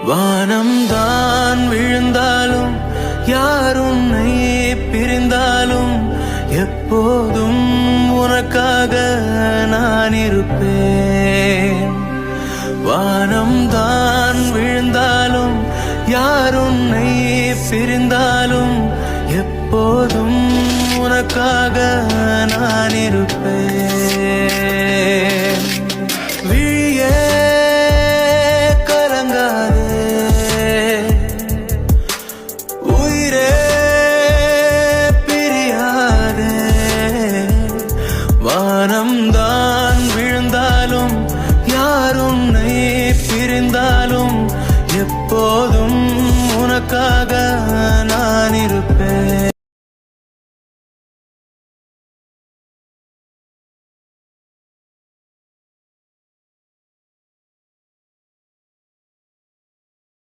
வானம் தான் விழுந்தாலும் யார் உன்னை பிரிந்தாலும் எப்போதும் உனக்காக நான் இருப்பேன். வானம் தான் விழுந்தாலும் யார் உன்னை பிரிந்தாலும் எப்போதும் உனக்காக நான் இருப்பேன். விழியே கலங்காதே, உயிரே பிரியாதே. வானம் தான் விழுந்தாலும் யார் உன்னை பிரிந்தாலும் எப்போதும் உனக்காக நான் இருப்பேன்.